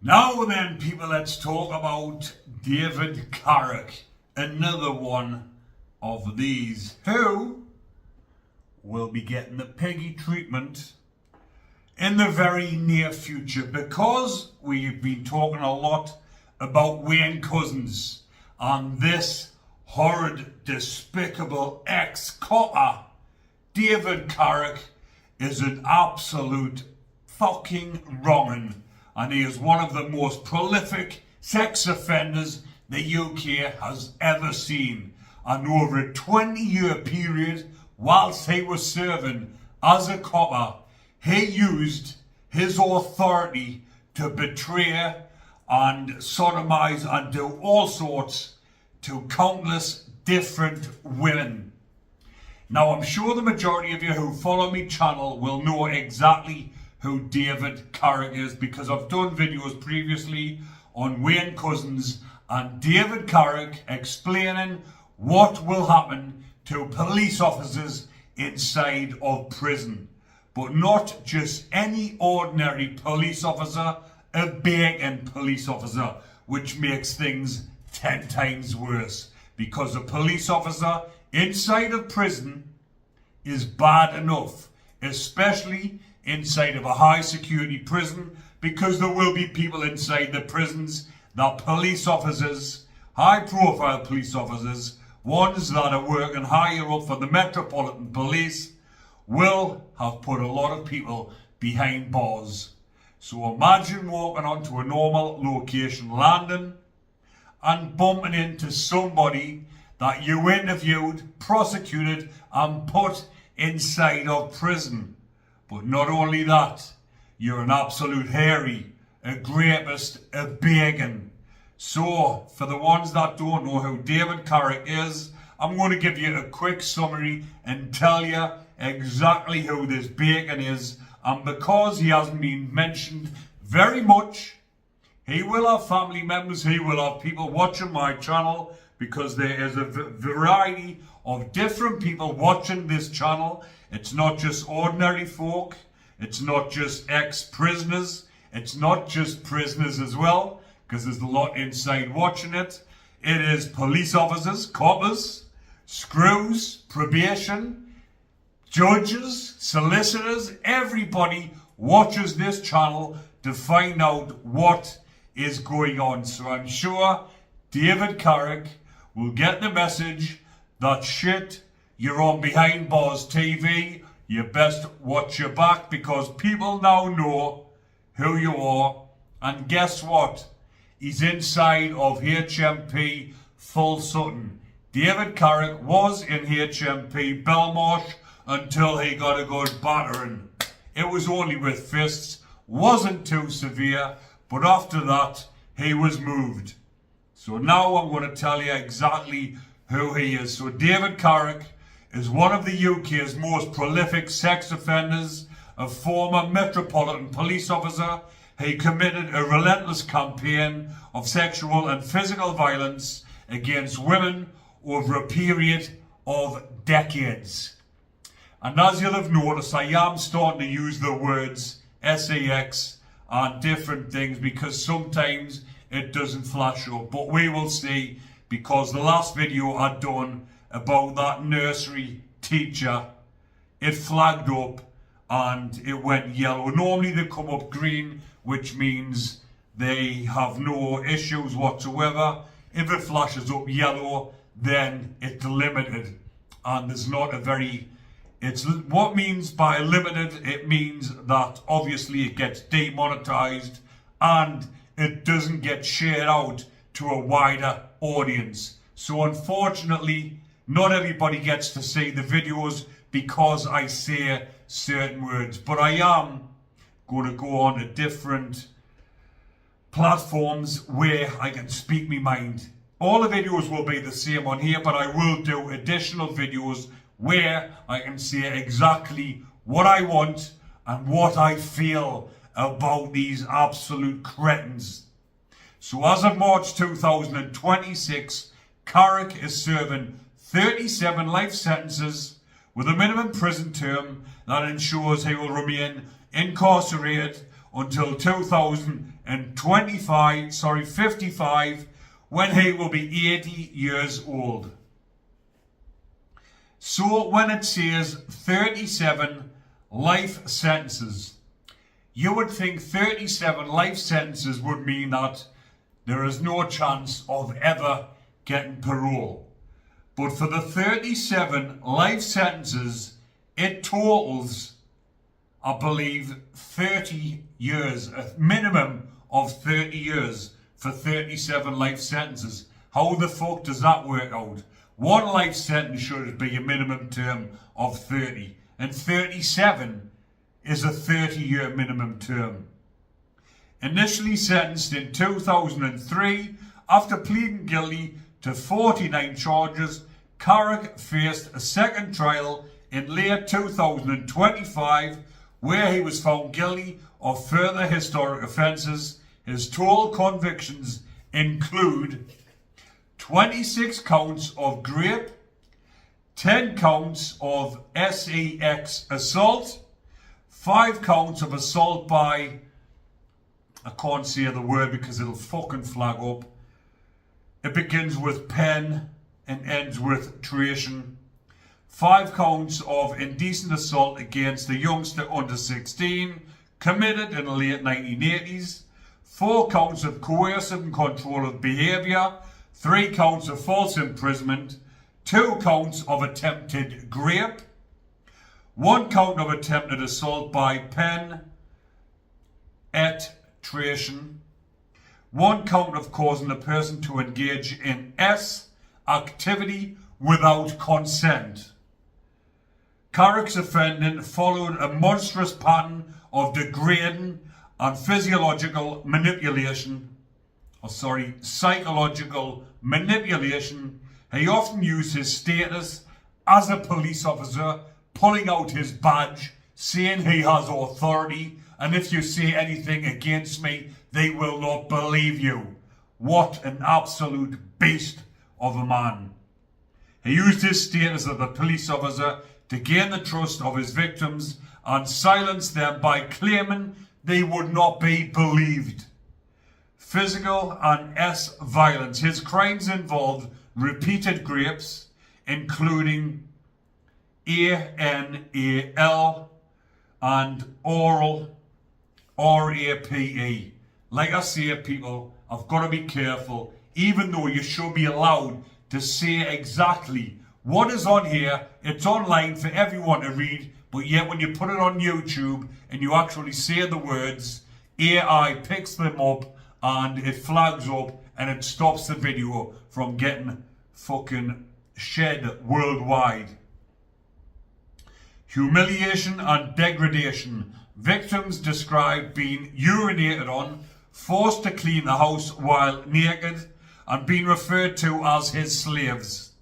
Now then, people, let's talk about David Carrick, another one of these who will be getting the piggy treatment in the very near future, because we've been talking a lot about Wayne Couzens and this horrid, despicable ex-copper. David Carrick is an absolute fucking wrong'un, and he is one of the most prolific sex offenders the UK has ever seen. And over a 20-year period, whilst he was serving as a copper, he used his authority to betray and sodomise and do all sorts to countless different women. Now, I'm sure the majority of you who follow me channel will know exactly who David Carrick is, because I've done videos previously on Wayne Couzens and David Carrick explaining what will happen to police officers inside of prison. But not just any ordinary police officer, a bacon police officer, which makes things 10 times worse, because a police officer inside of prison is bad enough, especially inside of a high security prison, because there will be people inside the prisons that police officers, high profile police officers, ones that are working higher up for the Metropolitan Police, will have put a lot of people behind bars. So imagine walking onto a normal location, landing, and bumping into somebody that you interviewed, prosecuted, and put inside of prison. But not only that, you're an absolute hairy, a rapist, a bacon. So, for the ones that don't know who David Carrick is, I'm going to give you a quick summary and tell you exactly who this bacon is. And because he hasn't been mentioned very much, he will have family members, he will have people watching my channel, because there is a variety of different people watching this channel. It's not just ordinary folk, it's not just ex-prisoners, it's not just prisoners as well, because there's a lot inside watching it. It is police officers, coppers, screws, probation, judges, solicitors. Everybody watches this channel to find out what is going on. So I'm sure David Carrick will get the message that shit, you're on Behind Bars TV, you best watch your back, because people now know who you are. And guess what? He's inside of Hmp Full Sutton. David Carrick was in Hmp Belmarsh until he got a good battering. It was only with fists, wasn't too severe, but after that he was moved. So now I'm going to tell you exactly who he is. So David Carrick is one of the UK's most prolific sex offenders, a former Metropolitan police officer. He committed a relentless campaign of sexual and physical violence against women over a period of decades. And as you'll have noticed, I am starting to use the words sex and different things, because sometimes it doesn't flash up. But we will see, because the last video I'd done about that nursery teacher, it flagged up and it went yellow. Normally they come up green, which means they have no issues whatsoever. If it flashes up yellow, then it's limited, and there's not a very, it's what means by limited, it means that obviously it gets demonetized and it doesn't get shared out to a wider audience. So unfortunately, not everybody gets to see the videos because I say certain words, but I am going to go on to different platforms where I can speak my mind. All the videos will be the same on here, but I will do additional videos where I can say exactly what I want and what I feel about these absolute cretins. So as of March 2026, Carrick is serving 37 life sentences with a minimum prison term that ensures he will remain incarcerated until 2000 55 when he will be 80 years old. So when it says 37 life sentences, you would think 37 life sentences would mean that there is no chance of ever getting parole. But for the 37 life sentences, it totals, I believe, 30 years, a minimum of 30 years for 37 life sentences. How the fuck does that work out? One life sentence should be a minimum term of 30, and 37 is a 30-year minimum term. Initially sentenced in 2003, after pleading guilty to 49 charges, Carrick faced a second trial in late 2025 where he was found guilty of further historic offences. His total convictions include 26 counts of rape, 10 counts of sex assault, 5 counts of assault by, I can't say the word because it'll fucking flag up. It begins with pen and ends with tration. 5 counts of indecent assault against a youngster under 16 committed in the late 1980s. 4 counts of coercive and controlling behaviour. 3 counts of false imprisonment. 2 counts of attempted rape. 1 count of attempted assault by penetration. 1 count of causing a person to engage in S activity without consent. Carrick's offending followed a monstrous pattern of degrading and psychological manipulation. He often used his status as a police officer, pulling out his badge, saying he has authority, and if you say anything against me, they will not believe you. What an absolute beast of a man. He used his status as a police officer to gain the trust of his victims and silence them by claiming they would not be believed. Physical and violence. His crimes involved repeated rapes, including ANAL and oral RAPE. Like I say, people, I've got to be careful, even though you should be allowed to say exactly what is on here. It's online for everyone to read, but yet when you put it on YouTube and you actually say the words, AI picks them up and it flags up and it stops the video from getting fucking shed worldwide. Humiliation and degradation. Victims described being urinated on, forced to clean the house while naked, and being referred to as his slaves.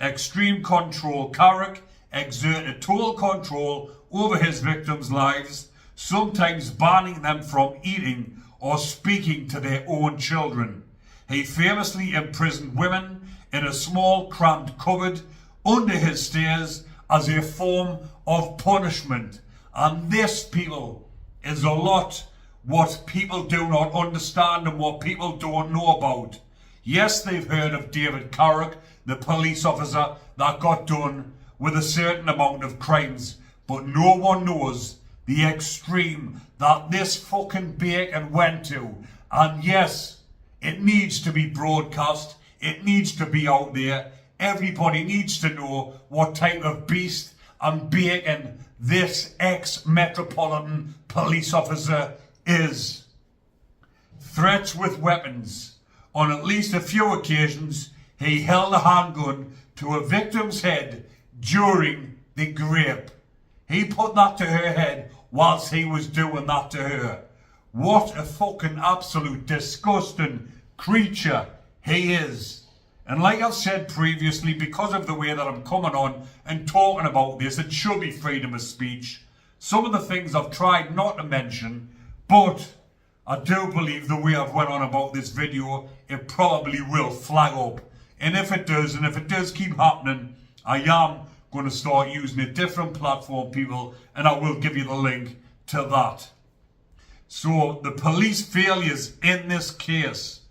Extreme control. Carrick exerted total control over his victims' lives, sometimes banning them from eating or speaking to their own children. He famously imprisoned women in a small cramped cupboard under his stairs as a form of punishment. And this, people, is a lot what people do not understand and what people don't know about. Yes, they've heard of David Carrick, the police officer that got done with a certain amount of crimes, but no one knows the extreme that this fucking bacon went to. And yes, it needs to be broadcast. It needs to be out there. Everybody needs to know what type of beast and bacon this ex-Metropolitan police officer is. Threats with weapons. On at least a few occasions, he held a handgun to a victim's head during the rape. He put that to her head whilst he was doing that to her. What a fucking absolute disgusting creature he is. And like I've said previously, because of the way that I'm coming on and talking about this, it should be freedom of speech. Some of the things I've tried not to mention, but I do believe the way I've went on about this video, it probably will flag up. And if it does, and if it does keep happening, I am going to start using a different platform, people, and I will give you the link to that. So the police failures in this case.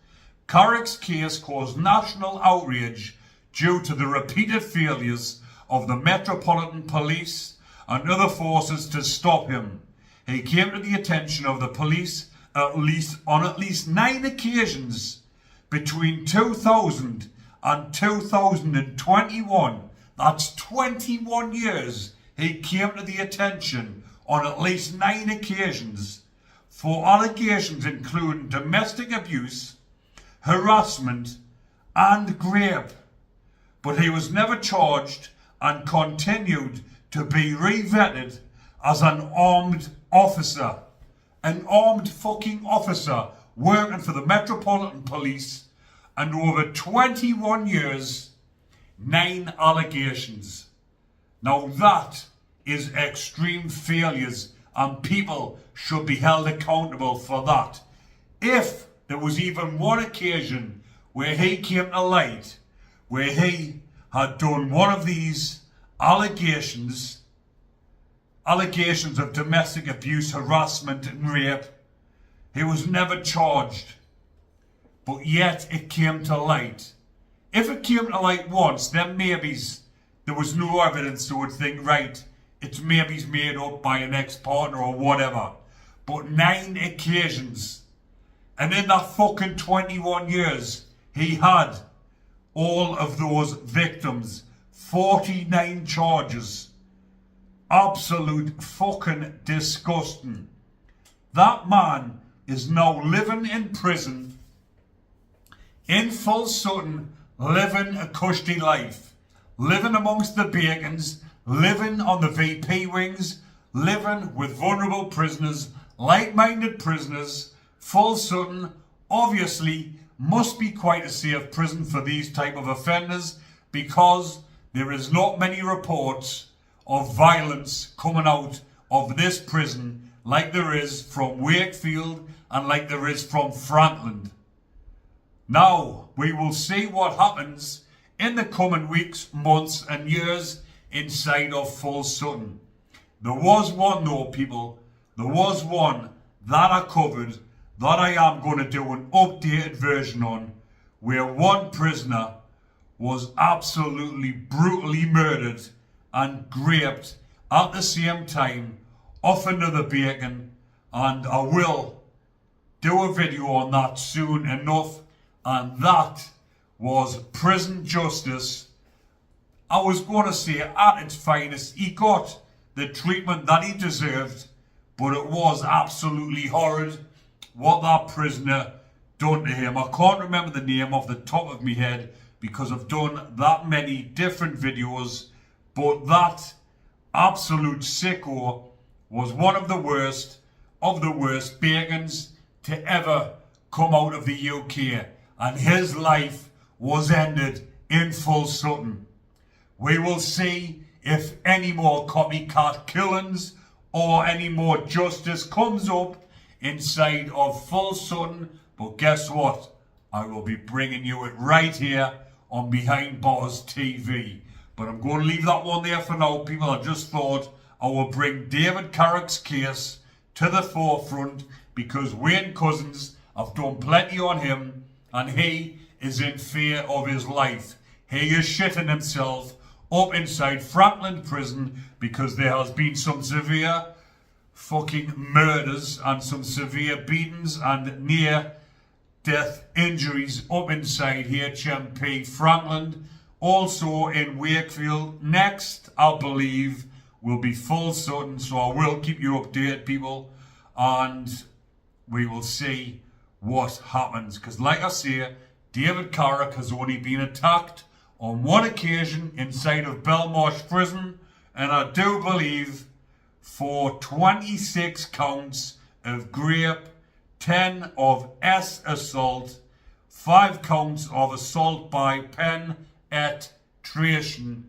Carrick's case caused national outrage due to the repeated failures of the Metropolitan Police and other forces to stop him. He came to the attention of the police on at least 9 occasions between 2000 and 2021. That's 21 years. He came to the attention on at least 9 occasions for allegations including domestic abuse, harassment and rape. But he was never charged and continued to be re-vetted as an armed officer. An armed fucking officer working for the Metropolitan Police, and over 21 years, 9 allegations. Now that is extreme failures, and people should be held accountable for that. If there was even one occasion where he came to light, where he had done one of these allegations of domestic abuse, harassment and rape, he was never charged. But yet it came to light. If it came to light once, then maybe there was no evidence, so would think, right, it's maybe made up by an ex-partner or whatever. But 9 occasions. And in that fucking 21 years, he had all of those victims. 49 charges. Absolute fucking disgusting. That man is now living in prison in full Sutton, living a cushy life, living amongst the Bacons, living on the VP wings, living with vulnerable prisoners, like-minded prisoners. Full Sutton obviously must be quite a safe prison for these type of offenders, because there is not many reports of violence coming out of this prison like there is from Wakefield and like there is from Franklin. Now, we will see what happens in the coming weeks, months and years inside of Full Sutton. There was one though, people, there was one that I covered that I am going to do an updated version on, where one prisoner was absolutely brutally murdered and raped at the same time off another Bacon, and I will do a video on that soon enough. And that was prison justice. I was going to say at its finest. He got the treatment that he deserved, but it was absolutely horrid what that prisoner done to him. I can't remember the name off the top of my head because I've done that many different videos, but that absolute sicko was one of the worst Bacons to ever come out of the UK, and his life was ended in Full Sutton. We will see if any more copycat killings or any more justice comes up inside of Full Sutton, but guess what? I will be bringing you it right here on Behind Bars TV. But I'm going to leave that one there for now, people. I just thought I will bring David Carrick's case to the forefront, because Wayne Cousins, I've done plenty on him, and he is in fear of his life. He is shitting himself up inside Franklin prison because there has been some severe fucking murders and some severe beatings and near death injuries up inside Hmp Franklin. Also in Wakefield. Next, I believe, will be Full Sutton, so I will keep you updated, people, and we will see what happens. Because like I say, David Carrick has only been attacked on one occasion inside of Belmarsh prison, and I do believe for 26 counts of rape, 10 of assault, 5 counts of assault by penetration.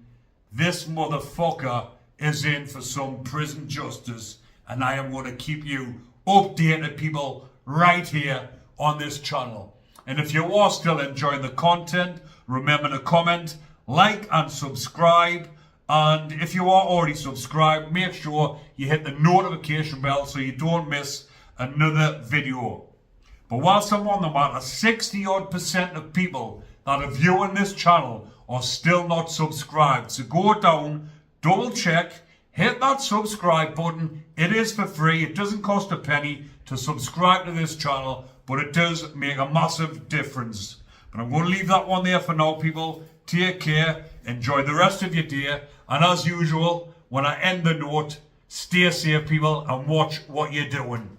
This motherfucker is in for some prison justice, and I am going to keep you updated, people, right here on this channel. And if you are still enjoying the content, remember to comment, like and subscribe. And if you are already subscribed, make sure you hit the notification bell so you don't miss another video. But whilst I'm on the matter, 60% of people that are viewing this channel are still not subscribed. So go down, double check, hit that subscribe button. It is for free. It doesn't cost a penny to subscribe to this channel, but it does make a massive difference. But I'm going to leave that one there for now, people. Take care. Enjoy the rest of your day. And as usual, when I end the note, stay safe, people, and watch what you're doing.